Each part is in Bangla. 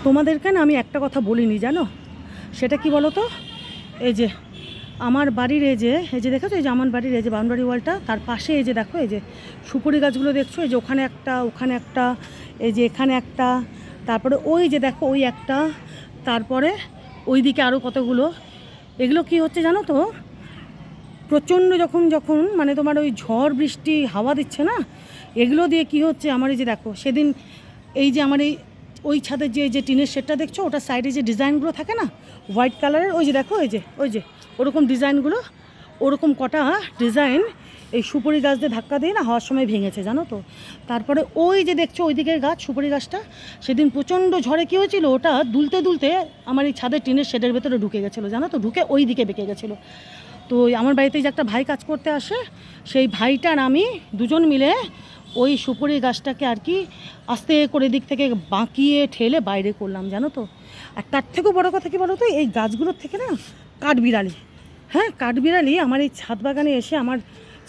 তোমাদেরকে না আমি একটা কথা বলিনি জানো, সেটা কি বলো তো? এই যে আমার বাড়ির এই যে দেখেছো, এই যে আমার বাড়ির এই যে বাউন্ডারি ওয়ালটা, তার পাশে এই যে দেখো, এই যে সুপুরি গাছগুলো দেখছো, এই যে ওখানে একটা, ওখানে একটা, এই যে এখানে একটা, তারপরে ওই যে দেখো ওই একটা, তারপরে ওই দিকে আরও কতগুলো। এগুলো কি হচ্ছে জানো তো, প্রচণ্ড যখন যখন মানে তোমার ওই ঝড় বৃষ্টি হাওয়া দিচ্ছে না, এগুলো দিয়ে কি হচ্ছে আমার, এই যে দেখো সেদিন এই যে আমার এই ওই ছাদের যে টিনের শেডটা দেখছো, ওটার সাইডে যে ডিজাইনগুলো থাকে না হোয়াইট কালারের, ওই যে দেখো ওই যে ওরকম ডিজাইনগুলো, ওরকম কটা ডিজাইন এই সুপুরি গাছ দিয়ে ধাক্কা দিয়ে না হওয়ার সময় ভেঙেছে জানো তো। তারপরে ওই যে দেখছো ওই দিকের গাছ, সুপুরি গাছটা, সেদিন প্রচণ্ড ঝড়ে কী হয়েছিল, ওটা দুলতে দুলতে আমার এই ছাদের টিনের শেডের ভেতরে ঢুকে গেছিলো জানো তো, ঢুকে ওই দিকে বেঁকে গেছিলো। তো আমার বাড়িতে যে একটা ভাই কাজ করতে আসে, সেই ভাইটার আমি দুজন মিলে ওই সুপুরি গাছটাকে আর কি আস্তে করে দিক থেকে বাঁকিয়ে ঠেলে বাইরে করলাম জানো তো। আর তার থেকেও বড় কথা কী বলো তো, এই গাছগুলোর থেকে না কাঠবিড়ালি, হ্যাঁ কাঠবিড়ালি আমার এই ছাদ বাগানে এসে আমার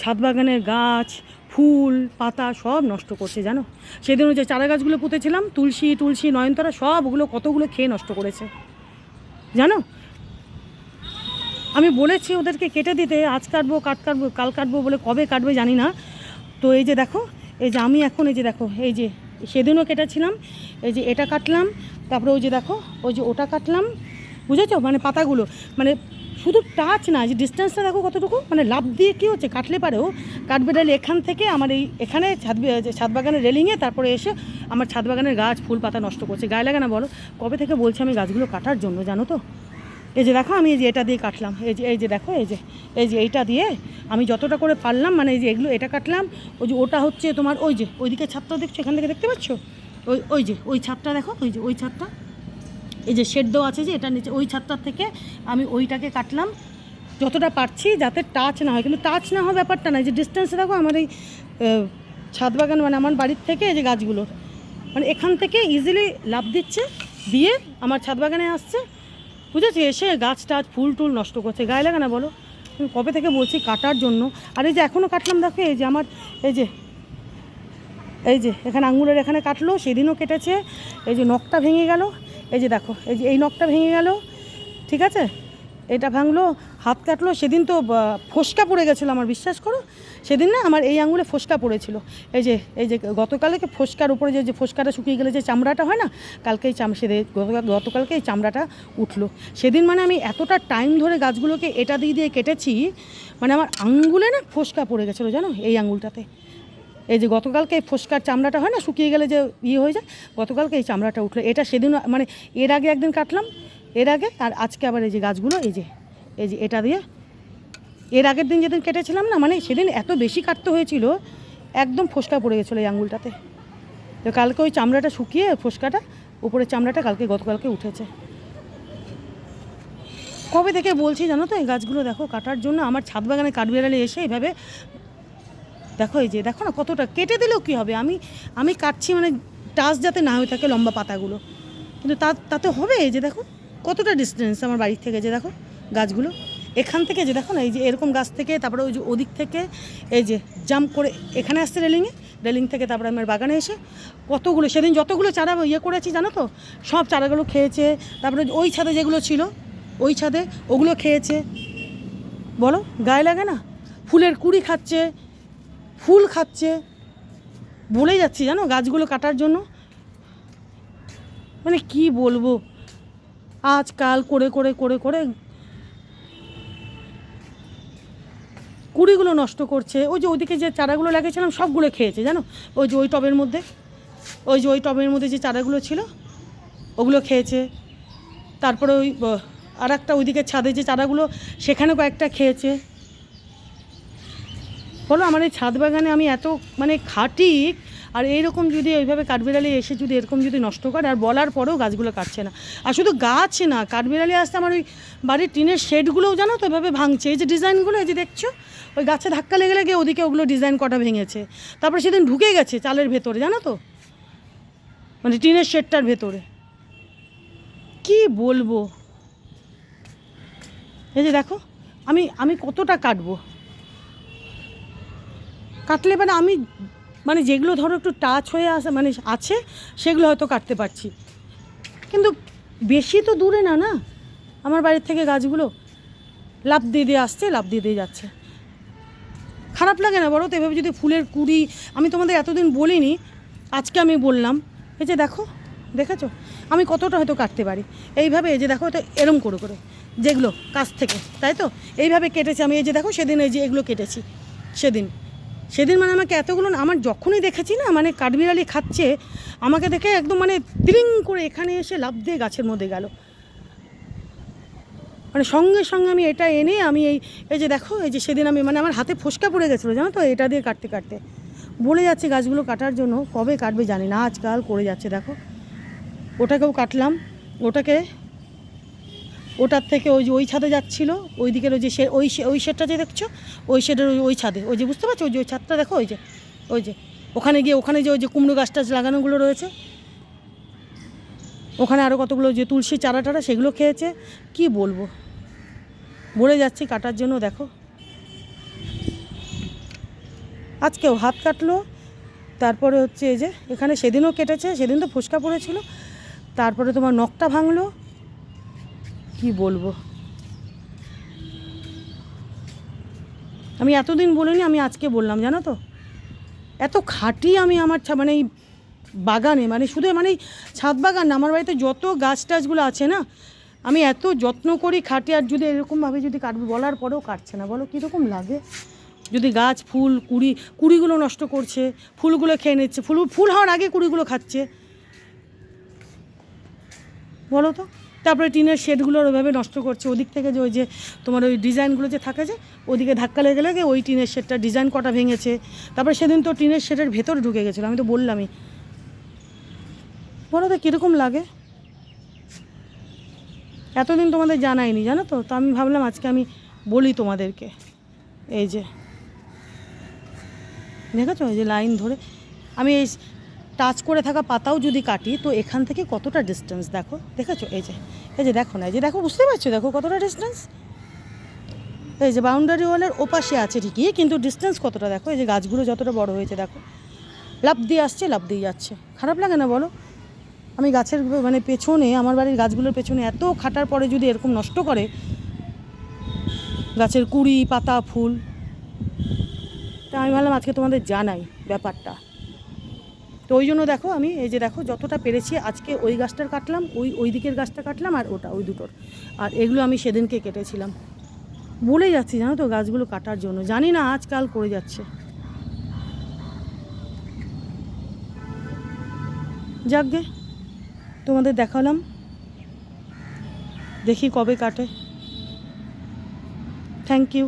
ছাদ বাগানের গাছ, ফুল পাতা সব নষ্ট করছে জানো। সেদিনও যে চারা গাছগুলো পুঁতেছিলাম, তুলসী নয়নতারা, সব ওগুলো কতগুলো খেয়ে নষ্ট করেছে জানো। আমি বলেছি ওদেরকে কেটে দিতে, আজ কাটবো কাল কাটবো বলে কবে কাটবে জানি না। তো এই যে দেখো, এই যে আমি এখন এই যে দেখো, এই যে সেদিনও কেটেছিলাম, এই যে এটা কাটলাম, তারপরে ওই যে দেখো ওই যে ওটা কাটলাম, বুঝেছো, মানে পাতাগুলো মানে শুধু টাচ না, যে ডিস্টেন্সটা দেখো কতটুকু, মানে লাভ দিয়ে কী হচ্ছে, কাটলে পারেও কাটবে ডালি এখান থেকে আমার এই এখানে ছাদ বাগানের রেলিংয়ে, তারপরে এসে আমার ছাদ বাগানের গাছ ফুল পাতা নষ্ট করছে। গায়ে লাগে না বলো? কবে থেকে বলছি আমি গাছগুলো কাটার জন্য জানো তো। এই যে দেখো আমি এই যে এটা দিয়ে কাটলাম, এই যে দেখো এই যে এইটা দিয়ে আমি যতটা করে পারলাম, মানে এই যে এগুলো এটা কাটলাম। ওই যে ওটা হচ্ছে তোমার ওই যে ওইদিকে ছাদটা দেখছো, এখান থেকে দেখতে পাচ্ছ, ওই যে ওই ছাদটা দেখো, ওই যে ওই ছাদটা, এই যে শেড দেওয়া আছে যে এটা নিচে, ওই ছাদটার থেকে আমি ওইটাকে কাটলাম যতটা পারছি, যাতে টাচ না হয়। কিন্তু টাচ না হওয়া ব্যাপারটা না, যে ডিস্টেন্সে দেখো আমার এই ছাদ বাগান, মানে আমার বাড়ির থেকে এই যে গাছগুলোর, মানে এখান থেকে ইজিলি লাভ দিচ্ছে, দিয়ে আমার ছাদ বাগানে আসছে, বুঝেছি, এসে গাছ টাছ ফুল টুল নষ্ট করছে। গায়ে লাগে না বলো? আমি কবে থেকে বলছি কাটার জন্য। আর এই যে এখনও কাটলাম দেখো, এই যে আমার এই যে এখানে আঙুলের এখানে কাটলো, সেদিনও কেটেছে, এই যে নখটা ভেঙে গেল, এই যে দেখো এই যে এই নখটা ভেঙে গেল, ঠিক আছে, এটা ভাঙলো, হাত কাটলো, সেদিন তো ফোসকা পড়ে গেছিলো আমার, বিশ্বাস করো, সেদিন না আমার এই আঙুলে ফোসকা পড়েছিল। এই যে গতকালকে ফোসকার উপরে যে ফোসকাটা শুকিয়ে গেলে যে চামড়াটা হয় না, কালকেই গতকালকে এই চামড়াটা উঠলো। সেদিন মানে আমি এতটা টাইম ধরে গাছগুলোকে এটা দিয়ে কেটেছি, মানে আমার আঙুলে না ফোসকা পড়ে গেছিলো জানো, এই আঙুলটাতে। এই যে গতকালকে এই ফোসকার চামড়াটা হয় না, শুকিয়ে গেলে যে হয়ে যায়, গতকালকে এই চামড়াটা উঠলো। এটা সেদিন মানে এর আগে একদিন কাটলাম, এর আগে, আর আজকে আবার এই যে গাছগুলো এই যে এটা দিয়ে এর আগের দিন যেদিন কেটেছিলাম না, মানে সেদিন এত বেশি কাটতে হয়েছিল, একদম ফোসকা পড়ে গেছিলো এই আঙুলটাতে। তো কালকে ওই চামড়াটা শুকিয়ে ফোসকাটা, উপরের চামড়াটা গতকালকে উঠেছে। কবে থেকে বলছি জানো তো এই গাছগুলো দেখো কাটার জন্য। আমার ছাদ বাগানে কাঠবিড়ালি এসে এইভাবে দেখো, এই যে দেখো না কতটা, কেটে দিলেও কী হবে, আমি কাটছি মানে টাচ যাতে না হয়ে থাকে লম্বা পাতাগুলো, কিন্তু তাতে হবে। এই যে দেখো কতটা ডিস্টেন্স আমার বাড়ির থেকে, যে দেখো গাছগুলো এখান থেকে, যে দেখো না এই যে এরকম গাছ থেকে, তারপরে ওই যে ওদিক থেকে এই যে জাম্প করে এখানে আসছে রেলিং থেকে, তারপরে আমার বাগানে এসে কতগুলো, সেদিন যতগুলো চারা করেছি জানো তো, সব চারাগুলো খেয়েছে। তারপরে ওই ছাদে যেগুলো ছিল, ওই ছাদে ওগুলো খেয়েছে। বলো গায়ে লাগে না? ফুলের কুড়ি খাচ্ছে, ফুল খাচ্ছে, বলে যাচ্ছি জানো গাছগুলো কাটার জন্য। মানে কি বলবো, আজকাল করে করে করে করে কুড়িগুলো নষ্ট করছে। ওই যে ওইদিকে যে চারাগুলো লাগিয়েছিলাম সবগুলো খেয়েছে জানো, ওই যে ওই টবের মধ্যে যে চারাগুলো ছিল ওগুলো খেয়েছে। তারপরে ওই আর একটা ওইদিকে ছাদে যে চারাগুলো, সেখানে কয়েকটা খেয়েছে। বলো আমার এই ছাদ বাগানে আমি এত মানে খাটি, আর এইরকম যদি ওইভাবে কাঠবিড়ালি এসে যদি এরকম যদি নষ্ট করে, আর বলার পরেও গাছগুলো কাটছে না। আর শুধু গাছ না, কাঠবিড়ালি আসতে আমার ওই বাড়ির টিনের শেডগুলোও জানো তো এভাবে ভাঙছে। এই যে ডিজাইনগুলো এই যে দেখছো, ওই গাছে ধাক্কা লেগে ওদিকে ওগুলো ডিজাইন কটা ভেঙেছে। তারপরে সেদিন ঢুকে গেছে চালের ভেতরে জানো তো, মানে টিনের শেডটার ভেতরে। কি বলবো, এই যে দেখো আমি কতটা কাটবো, কাটলে মানে আমি মানে যেগুলো ধরো একটু টাচ হয়ে আসে মানে আছে, সেগুলো হয়তো কাটতে পারছি। কিন্তু বেশি তো দূরে না না আমার বাড়ির থেকে গাছগুলো, লাফ দিয়ে দিয়ে আসছে, লাফ দিয়ে দিয়ে যাচ্ছে। খারাপ লাগে না বলো তো? এভাবে যদি ফুলের কুড়ি, আমি তোমাদের এতদিন বলিনি, আজকে আমি বললাম। এই যে দেখো, দেখেছো আমি কতটা হয়তো কাটতে পারি এইভাবে। এই যে দেখো, এটা এরম করে করে যেগুলো কাছ থেকে, তাই তো এইভাবে কেটেছি আমি। এই যে দেখো, সেদিন এই যে এগুলো কেটেছি, সেদিন মানে আমাকে এতগুলো, আমার যখনই দেখেছি না মানে কাঠবিড়ালি খাচ্ছে, আমাকে দেখে একদম মানে তিরিং করে এখানে এসে লাফ দিয়ে গাছের মধ্যে গেল। মানে সঙ্গে সঙ্গে আমি এটা এনে আমি এই যে দেখো, এই যে সেদিন আমি মানে আমার হাতে ফোসকা পড়ে গেছিলো জানো তো, এটা দিয়ে কাটতে কাটতে। বলে যাচ্ছে গাছগুলো কাটার জন্য, কবে কাটবে জানি না, আজকাল করে যাচ্ছে। দেখো ওটাকেও কাটলাম, ওটার থেকে ওই যে ওই ছাদে যাচ্ছিলো, ওই দিকের ওই যে ওই শেডটা যে দেখছো, ওই শেডের ওই ছাদে, ওই যে বুঝতে পারছো, ওই যে ওই ছাদটা দেখো, ওই যে ওখানে গিয়ে ওখানে যে ওই যে কুমড়ো গাছ টাছ লাগানোগুলো রয়েছে, ওখানে আরও কতগুলো যে তুলসী চারা টারা সেগুলো খেয়েছে। কি বলবো, বলে যাচ্ছি কাটার জন্য। দেখো আজকেও হাত কাটলো, তারপরে হচ্ছে এই যে এখানে সেদিনও কেটেছে, সেদিন তো ফোসকা পড়েছিল, তারপরে তোমার নখটা ভাঙলো। কি বলবো, আমি এতদিন বলিনি, আমি আজকে বললাম জানো তো। এত খাটি আমি আমার মানে এই বাগানে, মানে শুধু মানে ছাদ বাগান না, আমার বাড়িতে যত গাছ টাছগুলো আছে না, আমি এত যত্ন করি খাটি। আর যদি এরকমভাবে যদি কাটবে, বলার পরেও কাটছে না, বলো কীরকম লাগে? যদি গাছ ফুল কুড়িগুলো নষ্ট করছে, ফুলগুলো খেয়ে নিচ্ছে, ফুল হওয়ার আগে কুড়িগুলো খাচ্ছে, বলো তো। তারপরে টিনের শেডগুলোর ওইভাবে নষ্ট করছে, ওদিক থেকে যে ওই যে তোমার ওই ডিজাইনগুলো যে থাকে, যে ওদিকে ধাক্কা লেগে লেগে ওই টিনের শেডটা ডিজাইন কটা ভেঙেছে। তারপরে সেদিন তো টিনের শেডের ভেতরে ঢুকে গেছিলো, আমি তো বললামই। বলো তো কীরকম লাগে? এতদিন তোমাদের জানাইনি জানো তো, তো আমি ভাবলাম আজকে আমি বলি তোমাদেরকে। এই যে দেখেছো, এই যে লাইন ধরে আমি এই টাচ করে থাকা পাতাও যদি কাটি, তো এখান থেকে কতটা ডিস্টেন্স দেখো, দেখেছো? এই যে দেখো না, এই যে দেখো, বুঝতে পারছো? দেখো কতটা ডিস্টেন্স। এই যে বাউন্ডারি ওয়ালের ওপাশে আছে ঠিকই, কিন্তু ডিস্টেন্স কতটা দেখো। এই যে গাছগুলো যতটা বড় হয়েছে দেখো, লাফ দিয়ে আসছে, লাফ দিয়ে যাচ্ছে। খারাপ লাগে না বলো? আমি গাছের মানে পেছনে, আমার বাড়ির গাছগুলোর পেছনে এত খাটার পরে যদি এরকম নষ্ট করে গাছের কুড়ি পাতা ফুল, তা আমি ভাবলাম আজকে তোমাদের জানাই ব্যাপারটা। তো ওই জন্য দেখো আমি এই যে দেখো যতটা পেরেছি আজকে ওই গাছটার কাটলাম, ওই দিকের গাছটা কাটলাম, আর ওই দুটোর, আর এগুলো আমি সেদিনকে কেটেছিলাম। বলে যাচ্ছি জানো তো, গাছগুলো কাটার জন্য, জানি না আজকাল করে যাচ্ছে। যাকগে, তোমাদের দেখালাম, দেখি কবে কাটে। Thank you.